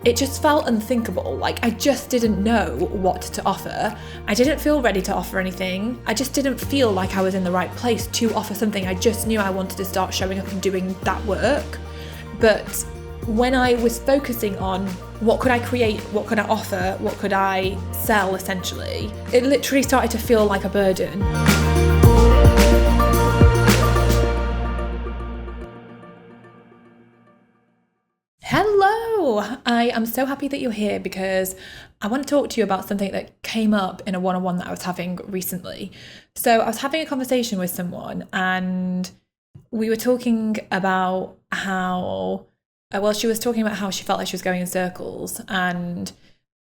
it just felt unthinkable. Like, I just didn't know what to offer. I didn't feel ready to offer anything. I just didn't feel like I was in the right place to offer something. I just knew I wanted to start showing up and doing that work. But when I was focusing on what could I create, what could I offer, what could I sell, essentially, it literally started to feel like a burden. Hello! I am so happy that you're here because I want to talk to you about something that came up in a one-on-one that I was having recently. So I was having a conversation with someone and we were talking about how, she was talking about how she felt like she was going in circles, and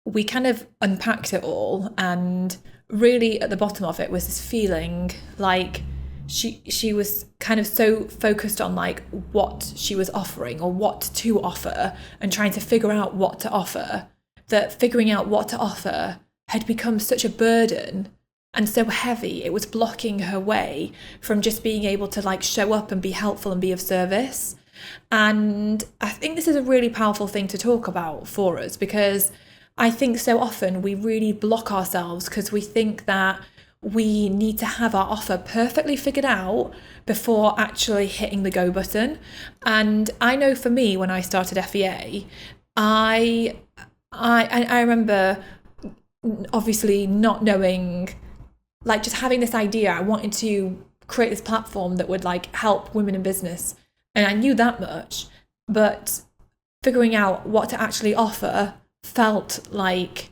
we kind of unpacked it all, and really at the bottom of it was this feeling like she was kind of so focused on like what she was offering or what to offer and trying to figure out what to offer, that figuring out what to offer had become such a burden and so heavy, it was blocking her way from just being able to like show up and be helpful and be of service. And I think this is a really powerful thing to talk about for us, because I think so often we really block ourselves because we think that we need to have our offer perfectly figured out before actually hitting the go button. And I know for me, when I started FEA, I remember obviously not knowing, like just having this idea. I wanted to create this platform that would like help women in business. And I knew that much, but figuring out what to actually offer felt like,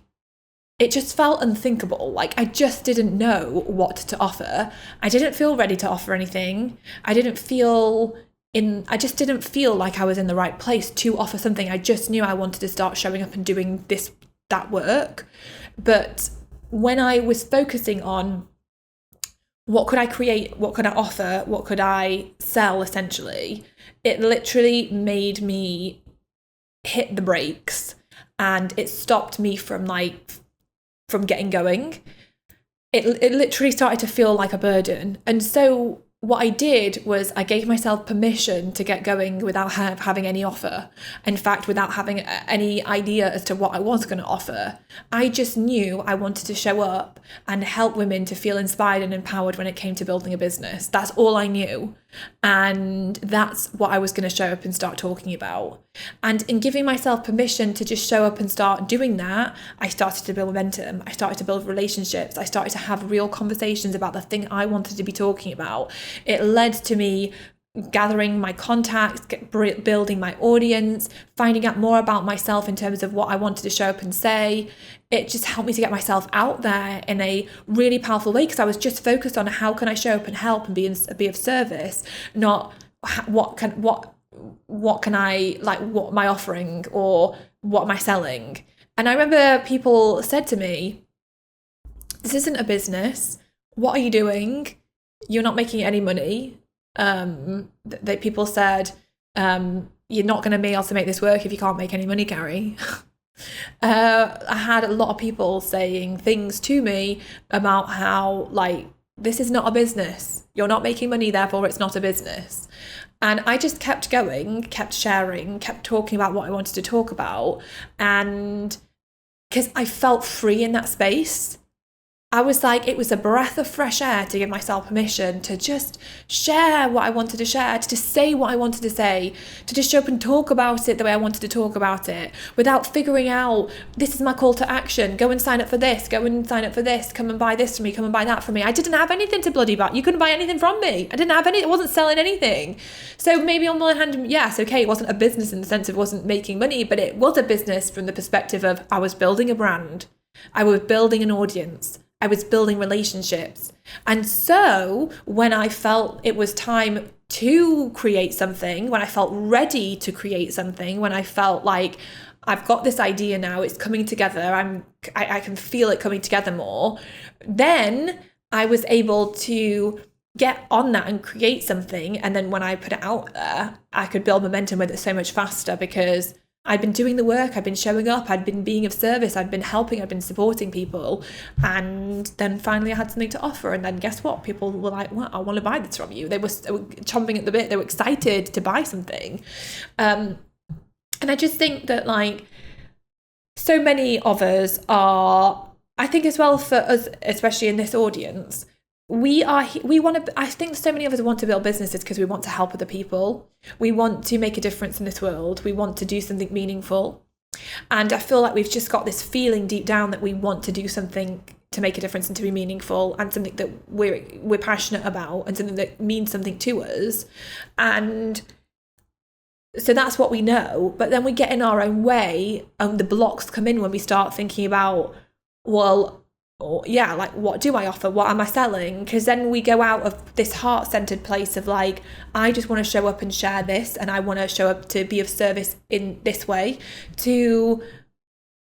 it just felt unthinkable. Like, I just didn't know what to offer. I didn't feel ready to offer anything. I just didn't feel like I was in the right place to offer something. I just knew I wanted to start showing up and doing that work. But when I was focusing on what could I create, what could I offer, what could I sell, essentially, it literally made me hit the brakes, and it stopped me from getting going. It literally started to feel like a burden. And so what I did was I gave myself permission to get going without having any offer. In fact, without having any idea as to what I was going to offer. I just knew I wanted to show up and help women to feel inspired and empowered when it came to building a business. That's all I knew. And that's what I was going to show up and start talking about. And in giving myself permission to just show up and start doing that, I started to build momentum. I started to build relationships. I started to have real conversations about the thing I wanted to be talking about. It led to me gathering my contacts, building my audience, finding out more about myself in terms of what I wanted to show up and say. It just helped me to get myself out there in a really powerful way, because I was just focused on how can I show up and help and be of service, not what can I, like, what am I offering or what am I selling. And I remember people said to me, this isn't a business. What are you doing? You're not making any money. That people said, you're not going to be able to make this work if you can't make any money, Carrie. I had a lot of people saying things to me about how, like, this is not a business. You're not making money, therefore it's not a business. And I just kept going, kept sharing, kept talking about what I wanted to talk about. And because I felt free in that space, I was like, it was a breath of fresh air to give myself permission to just share what I wanted to share, to just say what I wanted to say, to just show up and talk about it the way I wanted to talk about it, without figuring out, this is my call to action, go and sign up for this, go and sign up for this, come and buy this from me, come and buy that from me. I didn't have anything to bloody buy. You couldn't buy anything from me. I didn't have any, I wasn't selling anything. So maybe on one hand, yes, okay, it wasn't a business in the sense of it wasn't making money, but it was a business from the perspective of I was building a brand, I was building an audience, I was building relationships. And so when I felt it was time to create something, when I felt ready to create something, when I felt like I've got this idea now, it's coming together, I can feel it coming together more, then I was able to get on that and create something. And then when I put it out there, I could build momentum with it so much faster, because I'd been doing the work, I'd been showing up, I'd been being of service, I'd been helping, I'd been supporting people. And then finally I had something to offer. And then guess what? People were like, well, I want to buy this from you. They were chomping at the bit. They were excited to buy something. And I just think that, like, so many of us are, I think as well for us, especially in this audience, we want to, I think so many of us want to build businesses because we want to help other people. We want to make a difference in this world. We want to do something meaningful. And I feel like we've just got this feeling deep down that we want to do something to make a difference and to be meaningful, and something that we're passionate about, and something that means something to us. And so that's what we know. But then we get in our own way, and the blocks come in when we start thinking about, well, yeah, like, what do I offer? What am I selling? Because then we go out of this heart-centered place of like, I just want to show up and share this, and I want to show up to be of service in this way, to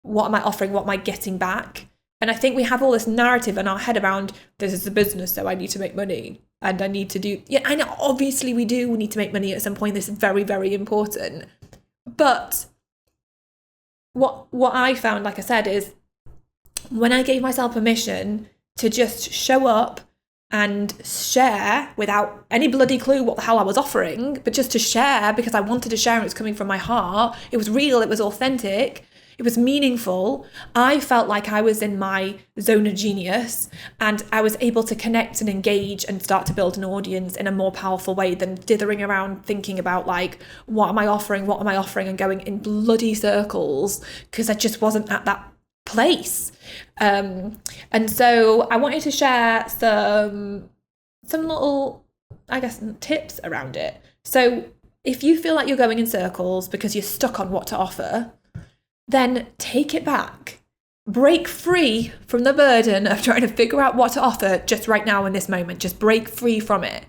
what am I offering? What am I getting back? And I think we have all this narrative in our head around, this is a business, so I need to make money, and I need to do, yeah, I know, obviously we do, we need to make money at some point. This is very, very important. But what I found, like I said, is when I gave myself permission to just show up and share without any bloody clue what the hell I was offering, but just to share because I wanted to share and it was coming from my heart, it was real, it was authentic, it was meaningful, I felt like I was in my zone of genius, and I was able to connect and engage and start to build an audience in a more powerful way than dithering around thinking about like, what am I offering, and going in bloody circles because I just wasn't at that place. And so I wanted to share some little, I guess, tips around it. So if you feel like you're going in circles because you're stuck on what to offer, then take it back. Break free from the burden of trying to figure out what to offer just right now in this moment. Just break free from it.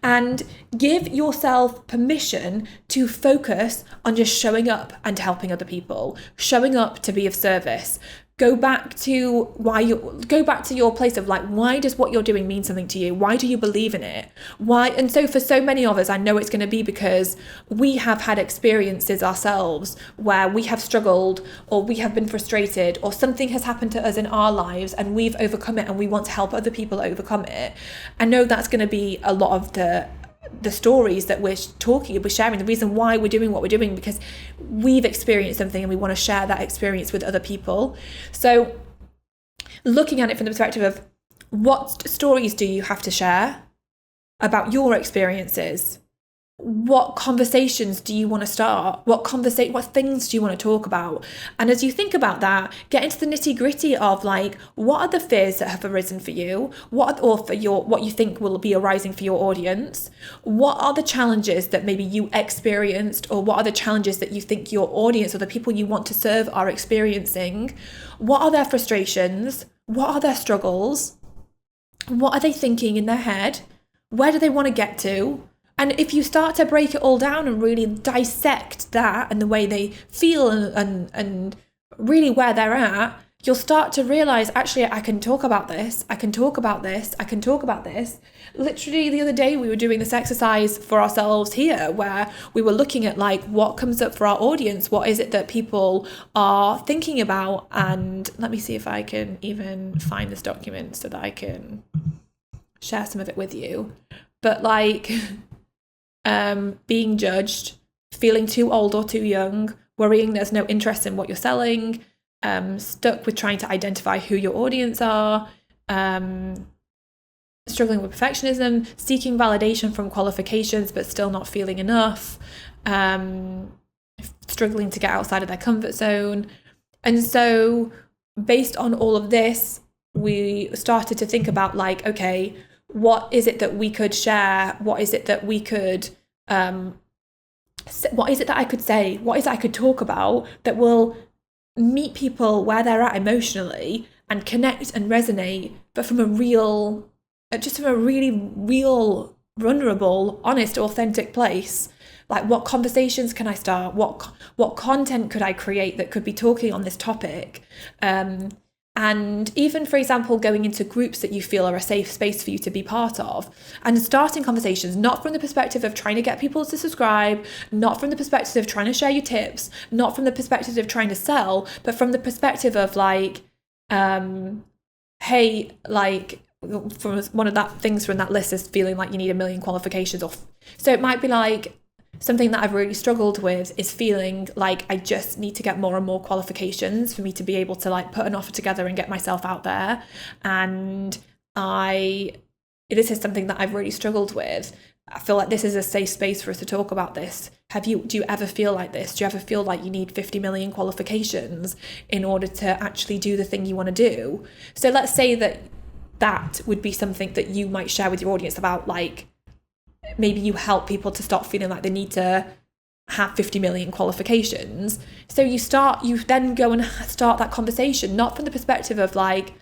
And give yourself permission to focus on just showing up and helping other people, showing up to be of service. Go back to your place of like, why does what you're doing mean something to you? Why do you believe in it? Why? And so for so many of us, I know it's going to be because we have had experiences ourselves where we have struggled, or we have been frustrated, or something has happened to us in our lives and we've overcome it and we want to help other people overcome it. I know that's going to be a lot of the stories that we're sharing, the reason why we're doing what we're doing, because we've experienced something and we want to share that experience with other people. So looking at it from the perspective of, what stories do you have to share about your experiences? What conversations do you want to start? What things do you want to talk about? And as you think about that, get into the nitty gritty of like, what are the fears that have arisen for you? What you think will be arising for your audience? What are the challenges that maybe you experienced, or what are the challenges that you think your audience or the people you want to serve are experiencing? What are their frustrations? What are their struggles? What are they thinking in their head? Where do they want to get to? And if you start to break it all down and really dissect that and the way they feel and really where they're at, you'll start to realize, actually, I can talk about this. I can talk about this. I can talk about this. Literally the other day, we were doing this exercise for ourselves here where we were looking at like, what comes up for our audience? What is it that people are thinking about? And let me see if I can even find this document so that I can share some of it with you. But like, being judged, feeling too old or too young, worrying there's no interest in what you're selling, stuck with trying to identify who your audience are, struggling with perfectionism, seeking validation from qualifications but still not feeling enough, struggling to get outside of their comfort zone. And so based on all of this, we started to think about like, okay, what is it that we could share? What is it that we could, what is it that I could say? What is it I could talk about that will meet people where they're at emotionally and connect and resonate, but from a real, just from a really real, vulnerable, honest, authentic place? Like, what conversations can I start? What content could I create that could be talking on this topic? And even, for example, going into groups that you feel are a safe space for you to be part of, and starting conversations, not from the perspective of trying to get people to subscribe, not from the perspective of trying to share your tips, not from the perspective of trying to sell, but from the perspective of like, hey, like, from one of that things from that list is feeling like you need 1 million qualifications off. So it might be like, something that I've really struggled with is feeling like I just need to get more and more qualifications for me to be able to like put an offer together and get myself out there. And this is something that I've really struggled with. I feel like this is a safe space for us to talk about this. Do you ever feel like this? Do you ever feel like you need 50 million qualifications in order to actually do the thing you want to do? So let's say that would be something that you might share with your audience about, like, maybe you help people to stop feeling like they need to have 50 million qualifications. So you then go and start that conversation, not from the perspective of like,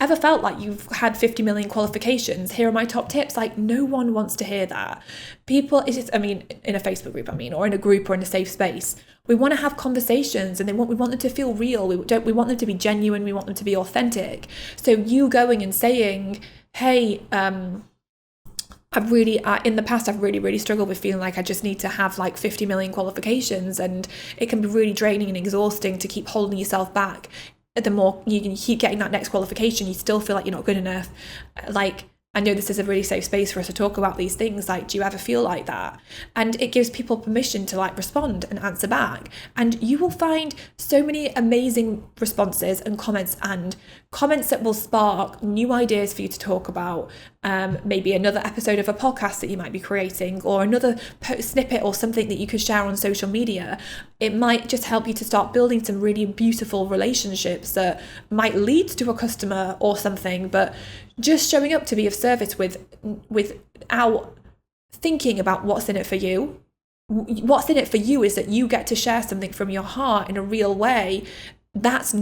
ever felt like you've had 50 million qualifications? Here are my top tips. Like, no one wants to hear that. People, it's just, in a Facebook group, or in a group or in a safe space, we want to have conversations, and we want them to feel real. We want them to be genuine. We want them to be authentic. So you going and saying, hey, in the past, I've really struggled with feeling like I just need to have like 50 million qualifications, and it can be really draining and exhausting to keep holding yourself back. The more you can keep getting that next qualification, you still feel like you're not good enough. Like, I know this is a really safe space for us to talk about these things. Like, do you ever feel like that? And it gives people permission to like respond and answer back. And you will find so many amazing responses and comments that will spark new ideas for you to talk about. Maybe another episode of a podcast that you might be creating, or another snippet or something that you could share on social media. It might just help you to start building some really beautiful relationships that might lead to a customer or something, but just showing up to be of service without thinking about what's in it for you. What's in it for you is that you get to share something from your heart in a real way. That's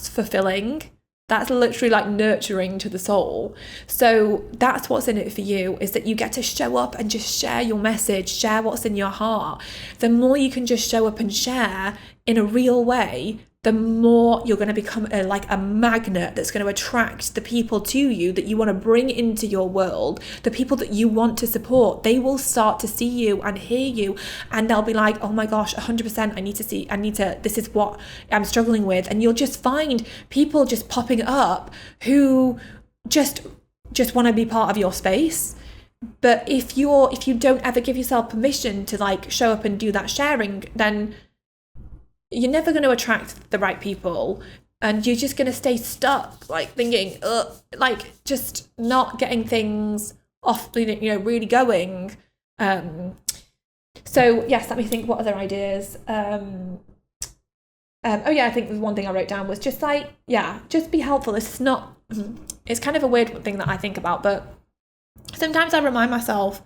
fulfilling. That's literally like nurturing to the soul. So that's what's in it for you, is that you get to show up and just share your message, share what's in your heart. The more you can just show up and share in a real way, the more you're going to become a magnet that's going to attract the people to you that you want to bring into your world. The people that you want to support, they will start to see you and hear you, and they'll be like, oh my gosh, 100%, this is what I'm struggling with. And you'll just find people just popping up who just want to be part of your space. But if you don't ever give yourself permission to like show up and do that sharing, then you're never going to attract the right people, and you're just going to stay stuck, like thinking, like just not getting things off, really going. So yes, let me think, what other ideas? I think the one thing I wrote down was just like, just be helpful. It's kind of a weird thing that I think about, but sometimes I remind myself,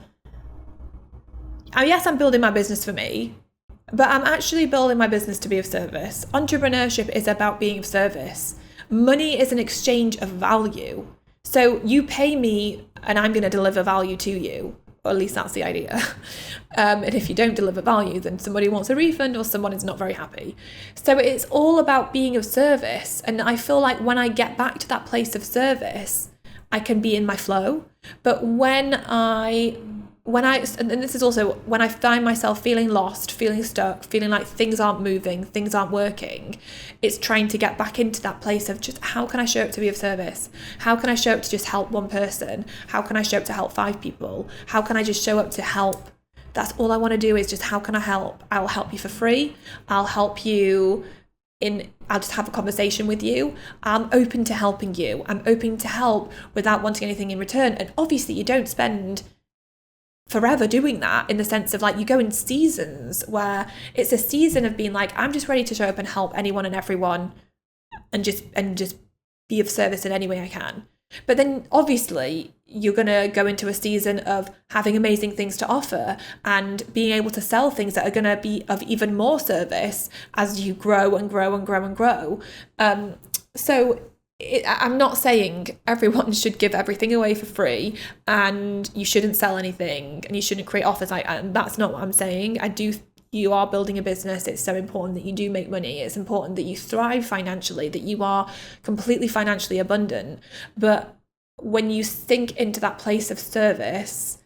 yes, I'm building my business for me, but I'm actually building my business to be of service. Entrepreneurship is about being of service. Money is an exchange of value. So you pay me and I'm going to deliver value to you. Or at least that's the idea. And if you don't deliver value, then somebody wants a refund or someone is not very happy. So it's all about being of service. And I feel like when I get back to that place of service, I can be in my flow. But when this is also when I find myself feeling lost, feeling stuck, feeling like things aren't moving, things aren't working, it's trying to get back into that place of just, how can I show up to be of service? How can I show up to just help one person? How can I show up to help 5 people? How can I just show up to help? That's all I want to do, is just, how can I help? I'll help you for free. I'll help you I'll just have a conversation with you. I'm open to helping you. I'm open to help without wanting anything in return. And obviously you don't spend forever doing that, in the sense of like, you go in seasons where it's a season of being like, I'm just ready to show up and help anyone and everyone and just be of service in any way I can. But then obviously you're going to go into a season of having amazing things to offer and being able to sell things that are going to be of even more service as you grow and grow and grow and grow. I'm not saying everyone should give everything away for free and you shouldn't sell anything and you shouldn't create offers. That's not what I'm saying. You are building a business. It's so important that you do make money. It's important that you thrive financially, that you are completely financially abundant. But when you sink into that place of service,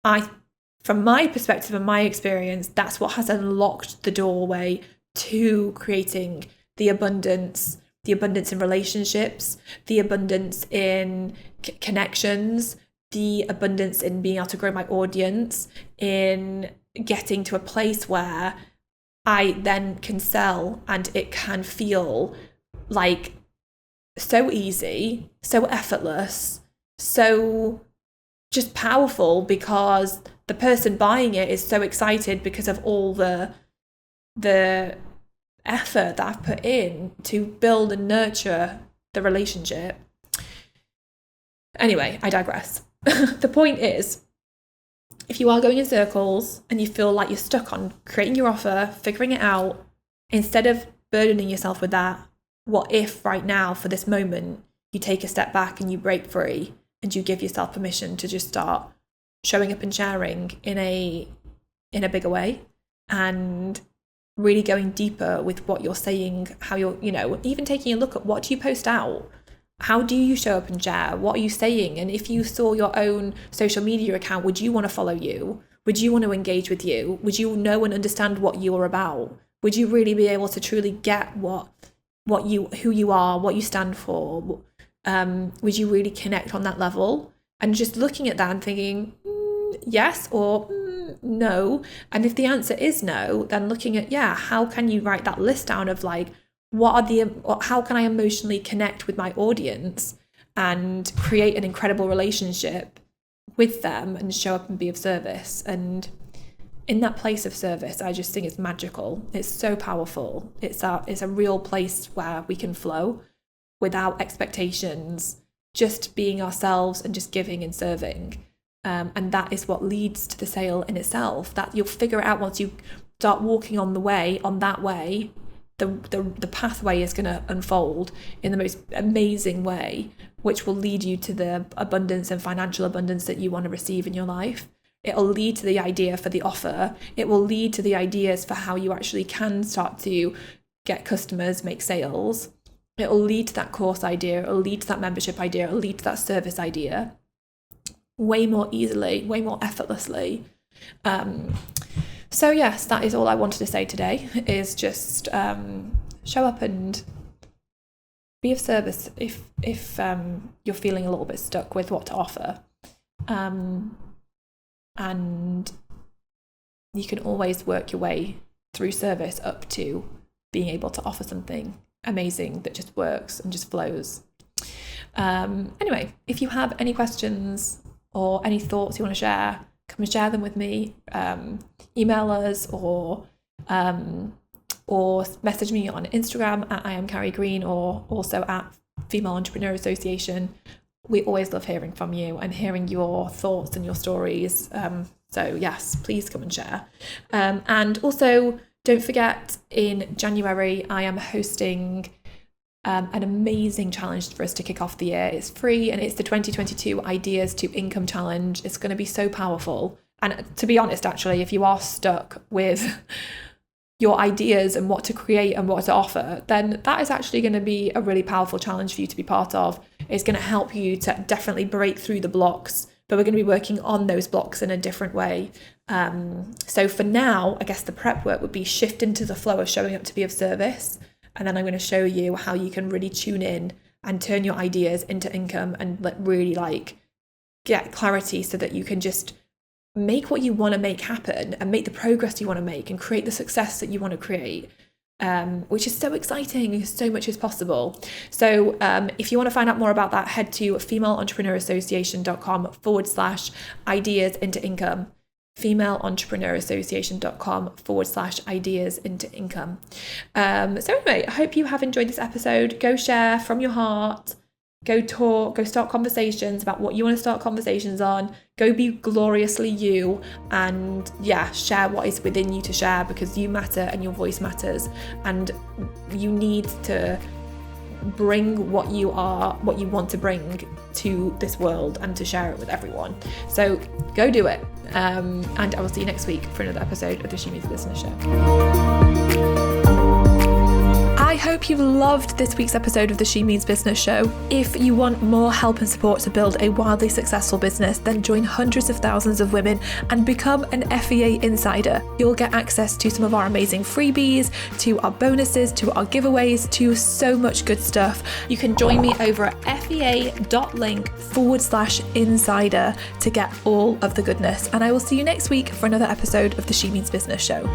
from my perspective and my experience, that's what has unlocked the doorway to creating the abundance in relationships, the abundance in connections, the abundance in being able to grow my audience, in getting to a place where I then can sell and it can feel like so easy, so effortless, so just powerful, because the person buying it is so excited because of all the effort that I've put in to build and nurture the relationship. Anyway, I digress. The point is, if you are going in circles and you feel like you're stuck on creating your offer, figuring it out, instead of burdening yourself with that, what if right now, for this moment, you take a step back and you break free and you give yourself permission to just start showing up and sharing in a bigger way, and really going deeper with what you're saying, how you're, even taking a look at what do you post out? How do you show up and share? What are you saying? And if you saw your own social media account, would you want to follow you? Would you want to engage with you? Would you know and understand what you're about? Would you really be able to truly get who you are, what you stand for? Would you really connect on that level? And just looking at that and thinking, yes or no. And if the answer is no, then looking at, how can you write that list down of like, how can I emotionally connect with my audience and create an incredible relationship with them and show up and be of service? And in that place of service, I just think it's magical. It's so powerful. It's a real place where we can flow without expectations, just being ourselves and just giving and serving. And that is what leads to the sale in itself. That you'll figure it out once you start walking on that way. The pathway is going to unfold in the most amazing way, which will lead you to the abundance and financial abundance that you want to receive in your life. It'll lead to the idea for the offer. It will lead to the ideas for how you actually can start to get customers, make sales. It'll lead to that course idea. It'll lead to that membership idea. It'll lead to that service idea way more easily, way more effortlessly. So yes, that is all I wanted to say today, is just show up and be of service if you're feeling a little bit stuck with what to offer. And you can always work your way through service up to being able to offer something amazing that just works and just flows. Anyway, if you have any questions or any thoughts you want to share, come and share them with me. Email us or message me on Instagram at I am Carrie Green, or also at Female Entrepreneur Association. We always love hearing from you and hearing your thoughts and your stories. So yes, please come and share. And also, don't forget, in January, I am hosting an amazing challenge for us to kick off the year. It's free, and it's the 2022 Ideas to Income Challenge. It's going to be so powerful. And to be honest, actually, if you are stuck with your ideas and what to create and what to offer, then that is actually going to be a really powerful challenge for you to be part of. It's going to help you to definitely break through the blocks, but we're going to be working on those blocks in a different way. So for now, I guess the prep work would be shift into the flow of showing up to be of service. And then I'm going to show you how you can really tune in and turn your ideas into income and really get clarity so that you can just make what you want to make happen and make the progress you want to make and create the success that you want to create, which is so exciting. So much is possible. So if you want to find out more about that, head to femaleentrepreneurassociation.com/ideas into income. femaleentrepreneurassociation.com/ideas into income. So anyway, I hope you have enjoyed this episode. Go share from your heart. Go talk, go start conversations about what you want to start conversations on. Go be gloriously you, and share what is within you to share, because you matter and your voice matters, and you need to bring what you are, what you want to bring to this world, and to share it with everyone. So go do it. And I will see you next week for another episode of the She Means Business Show. I hope hope you've loved this week's episode of the She Means Business Show. If you want more help and support to build a wildly successful business, then join hundreds of thousands of women and become an FEA insider. You'll get access to some of our amazing freebies, to our bonuses, to our giveaways, to so much good stuff. You can join me over at fea.link/insider to get all of the goodness. And I will see you next week for another episode of the She Means Business Show.